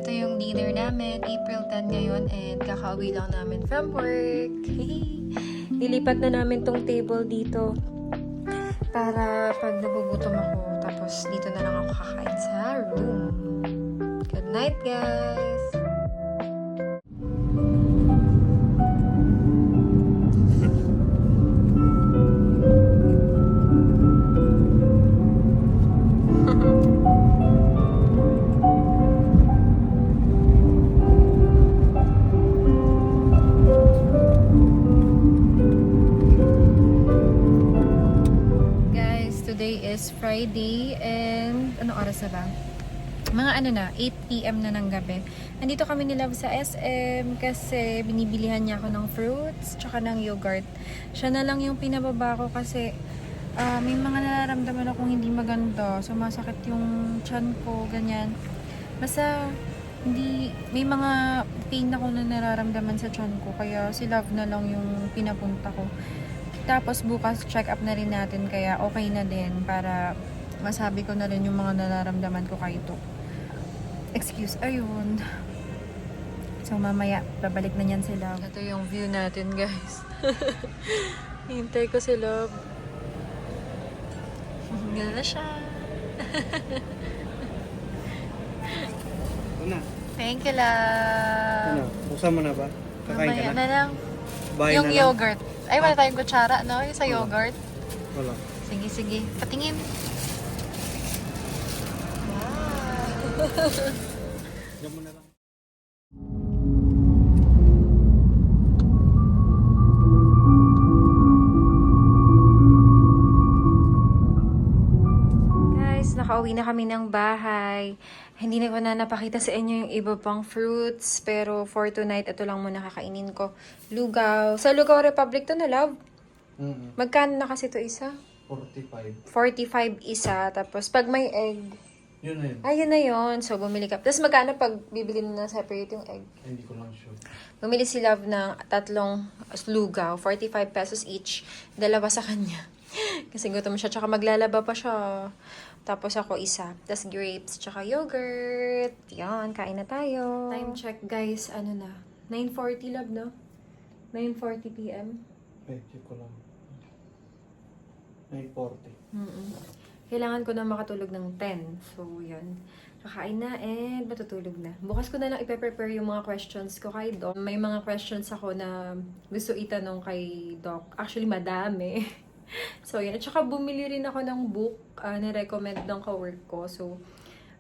Ito yung dinner namin, April 10 ngayon, and kakauwi lang namin from work. Nilipat na namin tong table dito para pag nagugutom ako, tapos dito na lang ako kakain sa room. Good night, guys! Today is Friday and ano oras na ba? Mga 8 PM na ng gabi. Nandito kami ni Love sa SM kasi binibilihan niya ako ng fruits tsaka ng yogurt. Siya na lang yung pinababa ko kasi may mga nararamdaman akong hindi maganda. Sumasakit yung tiyan ko, ganyan. Basta may mga pain ako na nararamdaman sa tiyan ko, kaya si Love na lang yung pinapunta ko. Tapos bukas check up na rin natin, kaya okay na din para masabi ko na rin yung mga nararamdaman ko kay Tok. Excuse, ayun. So mamaya, babalik na yan si Love. Ito yung view natin, guys. Hintay ko si Love. Gano'n na siya. Ano? Thank you, Love. Ano? Buksan mo na ba? Kakain Mamaya ka na? na lang. Bahay Yung na lang? yogurt. Ay, wala tayong kutsara, no? Yung sa yogurt. Wala. Sige, sige. Patingin. Wow. Diyan mo na lang. Guys, nakauwi na kami ng bahay. Hindi na ko na napakita sa inyo yung iba pang fruits. Pero for tonight, ito lang muna kakainin ko. Lugaw. Sa Lugaw Republic to na, Love? Magkano na kasi to isa? 45. 45 isa. Tapos pag may egg, Yun na yun. ayun na yun. So, bumili ka. Tapos magkano pag bibili na separate yung egg? Ay, hindi ko lang sure. Bumili si Love ng 3 lugaw, 45 pesos each. Dalawa sa kanya. Kasi gutom siya, tsaka maglalaba pa siya. Tapos ako isa. Tapos grapes, tsaka yogurt. Yan, kain na tayo. Time check, guys. Ano na? 9:40, Love, no? 9:40 p.m. Ay, check ko lang. 9:40. Kailangan ko na makatulog ng 10. So, yun. Kakain na and matutulog na. Bukas ko na lang ipe-prepare yung mga questions ko kay Doc. May mga questions ako na gusto itanong kay Doc. Actually, madami. So, yun. At saka bumili rin ako ng book na recommend ng ka-work ko. So,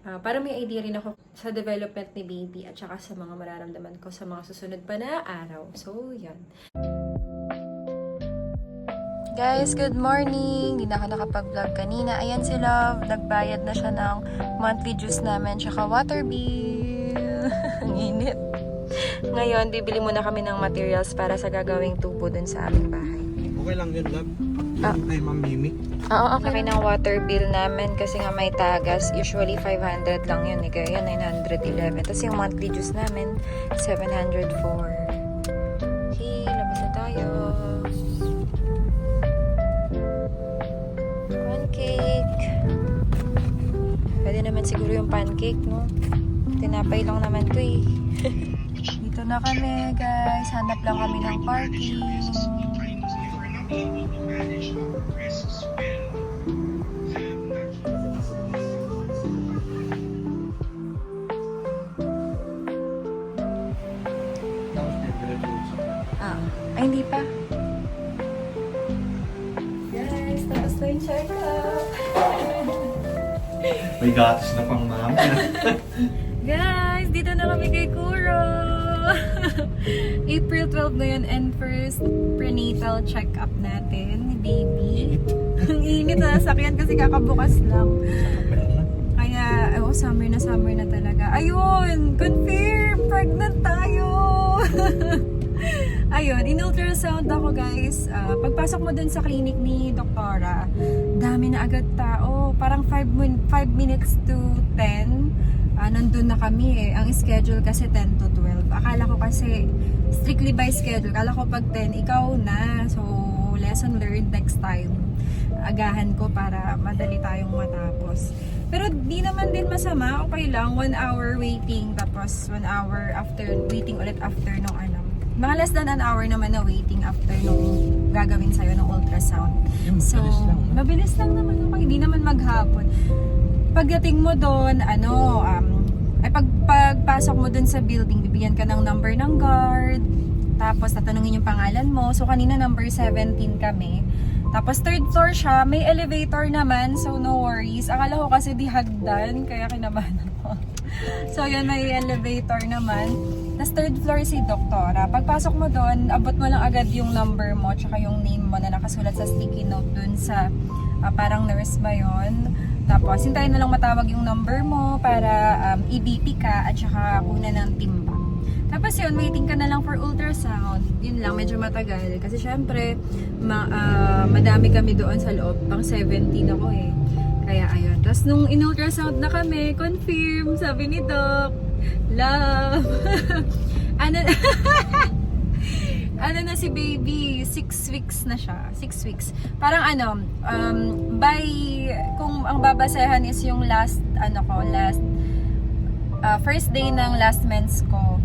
para may idea rin ako sa development ni baby at saka sa mga mararamdaman ko sa mga susunod pa na araw. So, yan. Guys, good morning! Hindi na ako nakapag-vlog kanina. Ayan si Love. Nagbayad na siya ng monthly dues namin tsaka water bill. Ang init. Ngayon, bibili muna kami ng materials para sa gagawing tubo dun sa aming bahay. Okay lang yun, Love. Ah. Ay, Ma'am Mimi. Oo, okay ng water bill namin kasi nga may tagas. Usually, 500 lang yun. Kaya 911. Tapos yung monthly dues namin, 704. Okay, labas na tayo. Pancake. Pwede naman siguro yung pancake, no? Tinapay lang naman to eh. Dito na kami, guys. Hanap lang kami ng parking. Ay, hindi pa. Guys, tapos na yung check-up. May gatas na pang mami. Guys, dito na kami kay Kuro. April 12 na yun and first prenatal check-up natin ni baby. Ang init na nasakyan kasi kakabukas lang. Kaya, summer na talaga. Ayun, confirm! Pregnant tayo! Ayun, in-ultrasound ako, guys. Pagpasok mo dun sa clinic ni Doktora, dami na agad tao. Parang 5 minutes to 10, nandun na kami eh. Ang schedule kasi 10 to 12. Akala ko kasi strictly by schedule. Akala ko pag 10, ikaw na. So, lesson learned next time. Agahan ko para madali tayong matapos. Pero di naman din masama, okay lang. 1 hour waiting, tapos 1 hour after, waiting ulit after nung ano. Mga less than an hour naman na waiting after nung gagawin sa'yo ng ultrasound. So, mabilis lang naman. Okay, hindi naman maghapon. Pagdating mo doon, pagpasok mo doon sa building, bibigyan ka ng number ng guard. Tapos, tatanungin yung pangalan mo. So, kanina number 17 kami. Tapos, third floor siya. May elevator naman. So, no worries. Akala ko kasi di hagdan. Kaya kinabahan ako. So, yun, may elevator naman. Tapos, third floor si doktora. Pagpasok mo doon, abot mo lang agad yung number mo tsaka yung name mo na nakasulat sa sticky note doon sa parang nurse ba yun. Tapos, hintayin na lang matawag yung number mo para i-BP ka at saka kuna ng timba. Tapos yun, waiting ka na lang for ultrasound. Yun lang, medyo matagal. Kasi syempre, madami kami doon sa loob. Pang 17 ako eh. Kaya ayun. Tapos nung in-ultrasound na kami, confirm, sabi ni Doc, love. ano na si baby, 6 weeks na siya. 6 weeks. Parang kung ang babasehan is yung first day ng last mens ko,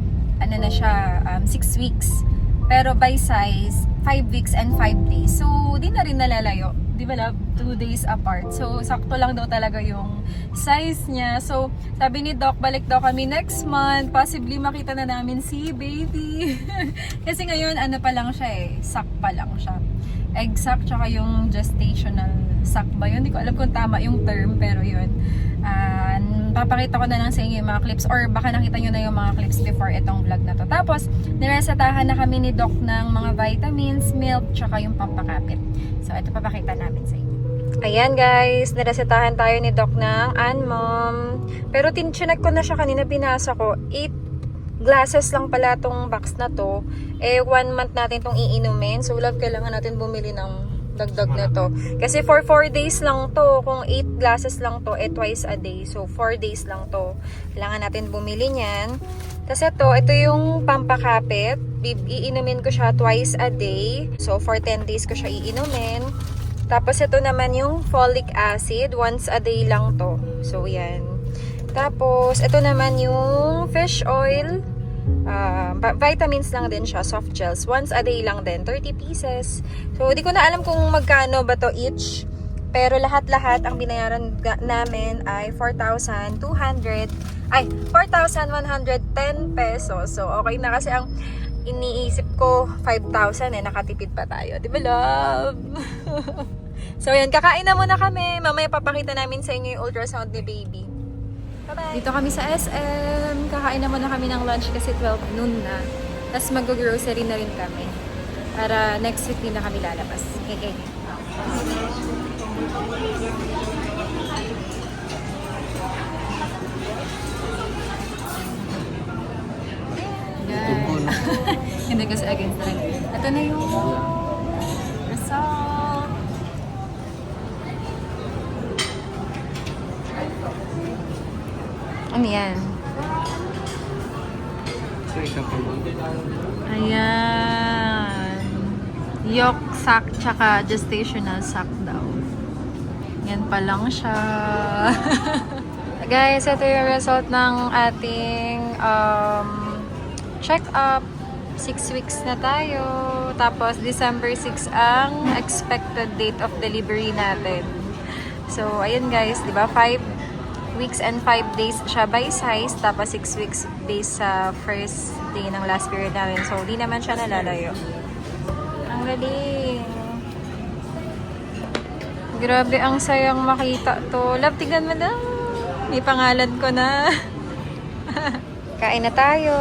na siya, 6 weeks. Pero by size, 5 weeks and 5 days. So, di na rin nalalayo. Di ba love? 2 days apart. So, sakto lang daw talaga yung size niya. So, sabi ni Doc, balik daw kami next month. Possibly makita na namin si baby. Kasi ngayon, pa lang siya eh. Sack pa lang siya. Egg sack, tsaka yung gestational sack ba yun? Hindi ko alam kung tama yung term, pero yun. Papakita ko na lang sa inyo yung mga clips or baka nakita nyo na yung mga clips before itong vlog na to. Tapos, niresetahan na kami ni Doc ng mga vitamins, milk, tsaka yung pampakapit. So, ito papakita namin sa inyo. Ayan guys, niresetahan tayo ni Doc ng Anmom. Pero chinek ko na siya kanina, binasa ko. 8 glasses lang pala tong box na to. 1 month natin tong iinumin. So, love, kailangan natin bumili ng dagdag na to. Kasi for 4 days lang to. Kung 8 glasses lang to, twice a day. So, 4 days lang to. Kailangan natin bumili niyan. Tapos ito yung pampakapit. Iinumin ko siya twice a day. So, for 10 days ko siya iinumin. Tapos ito naman yung folic acid. Once a day lang to. So, yan. Tapos, ito naman yung fish oil. Vitamins lang din siya, soft gels. Once a day lang din, 30 pieces. So, di ko na alam kung magkano ba to each. Pero lahat-lahat, ang binayaran namin ay 4,110 pesos. So, okay na kasi ang iniisip ko, 5,000 nakatipid pa tayo. Di ba, love? So, yan, kakain na muna kami. Mamaya papakita namin sa inyo yung ultrasound ni baby. Bye-bye. Dito kami sa SM. Kakain na muna kami ng lunch kasi 12 noon na. Tapos mag-grocery na rin kami. Para next week din na kami lalabas. Okay. Hindi kasi against na rin. Ito na yung result. Ano yan? Ayan. Yolk sac tsaka gestational sac daw. Yan pa lang siya. Guys, ito yung result ng ating check-up. 6 weeks na tayo. Tapos, December 6 ang expected date of delivery natin. So, ayun guys, di ba? 5 weeks and 5 days siya by size, tapos 6 weeks based sa first day ng last period namin. So, di naman siya nalalayo. Ang galing. Grabe, ang sayang makita to. Love, tignan mo na. May pangalan ko na. Kain na tayo.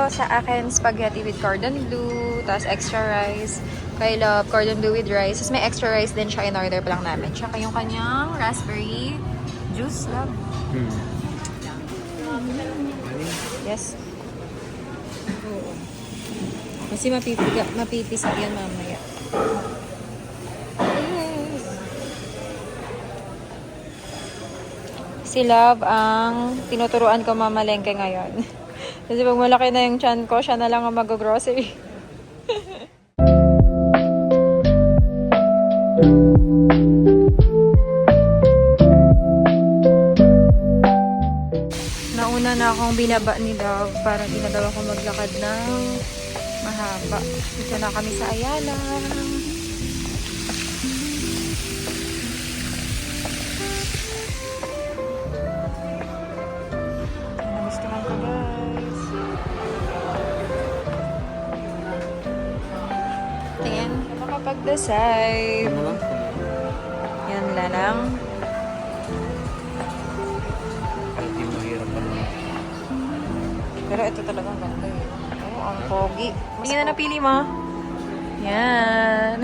Sa akin, spaghetti with cordon bleu, tapos extra rice. Kay Love, cordon bleu with rice. Tapos may extra rice din siya, in-order pa lang namin. Tsaka yung kanyang raspberry juice, Love. Yes. Oo. Kasi mapipisag yan mamaya. Yes. Si Love ang tinuturuan ko mamalengke ngayon. Kasi pag malaki na yung tiyan ko, siya na lang ang mag-grocery. akong binaba ni Love para di na daw ako maglakad ng mahaba. Dito na kami sa Ayala. Nagustuhan ko, guys. Tingin, makapag-decide. Ano lang? Yan lang. Kahit di mahirap pa naman. Pero ito talagang ganda eh. Oh, ang pogi. Tingin na napili mo. Yan.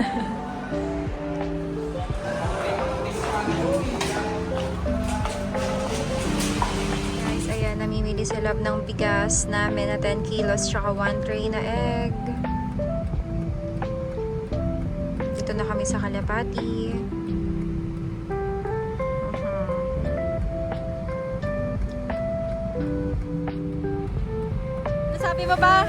Guys, ayan, namimili sa lab ng bigas namin na 10 kilos tsaka 1 tray na egg. Dito na kami sa Kalapati. Sabi mo ba?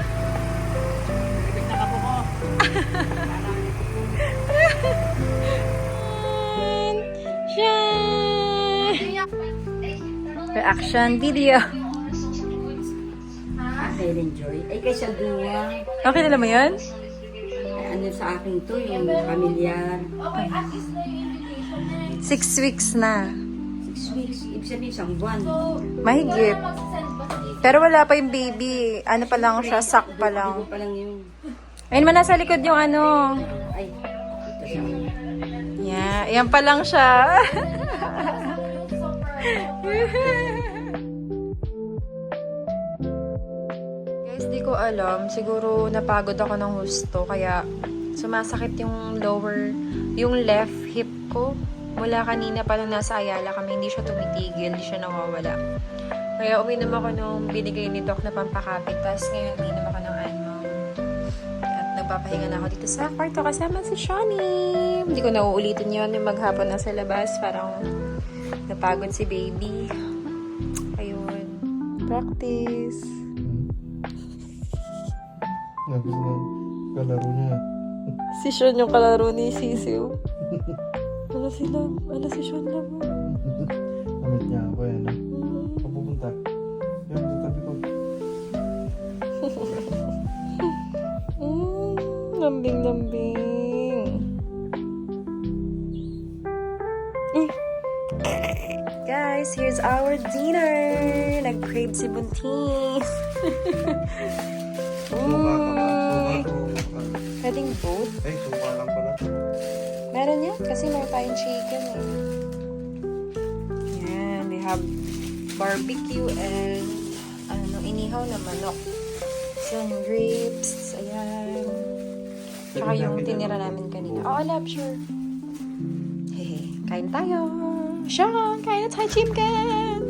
Reaction video. I'll enjoy. Ay, kaysa duwa. Okay na naman yun? Ano sa akin to, yung pamilyar. 6 weeks na. 6 weeks. Ibig sabihin, isang buwan. Mahigit. Pero wala pa yung baby. Ano pa lang siya, sak pa lang. Dugo pa lang yun. Ayun man, nasa likod yung ano. Ay, ito siya. Yeah, yan pa lang siya. Guys, di ko alam. Siguro napagod ako ng husto. Kaya sumasakit yung yung left hip ko. Mula kanina pa nung nasa Ayala kami, hindi siya tumitigil, hindi siya nawawala. Kaya uminom ako nung binigay ni Doc na pampakapit. Tapos ngayon uminom ako ng ano. At nagpapahinga na ako dito sa kwarto kasama si Shani. Hindi ko na uulitin yun yung maghapon na sa labas. Parang napagod si baby. Ayun. Practice. Nabis na kalaro niya. Si Sean yung kalaro ni Sisiu. Ano si Love? Ano si Sean Love? Amit niya ako yan. Saan pupunta? Yan, sa tabi ko. Lambing-lambing. Guys, here's our dinner. Nag-crave si Buntis. Suka ka ba? Suka ka. Pwedeng both. Ay, suka lang pala. Meron yan kasi meron tayong chicken eh. Yan, we have barbecue and ano, inihaw na manok. Some ribs, ayan. Tsaka yung tinira namin kanina. Oh, love, sure. Hehe, kain tayo. Sean, kain na tayo chicken.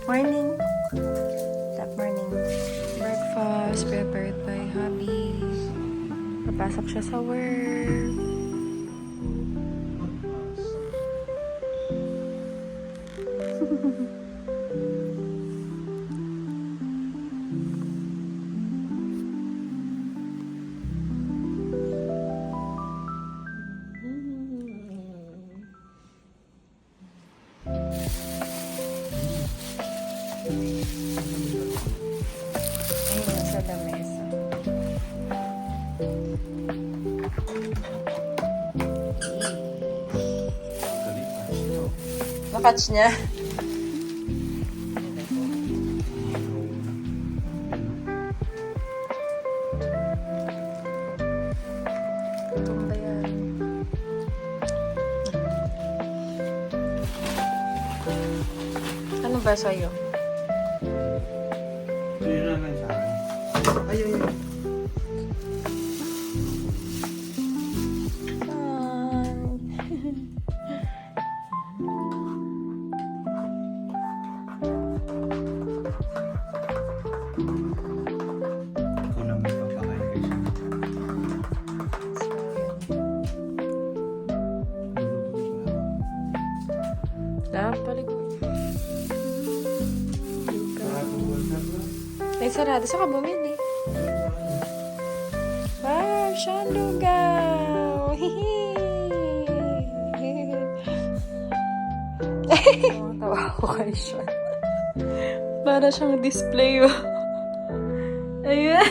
Morning. Top morning. Breakfast prepared by hubby. Papasok siya sa work. patch niya. Tumba yan. Ano ba sa'yo? Yun na lang sa akin. Ay, ay, ay. Ikaw na may papakain kay siya. Paligo. Ay, sarado. Saan ka bumili? Wow, Sean Lugaw! Tawa ako kay Sean. Para siyang display, oh. Ayan.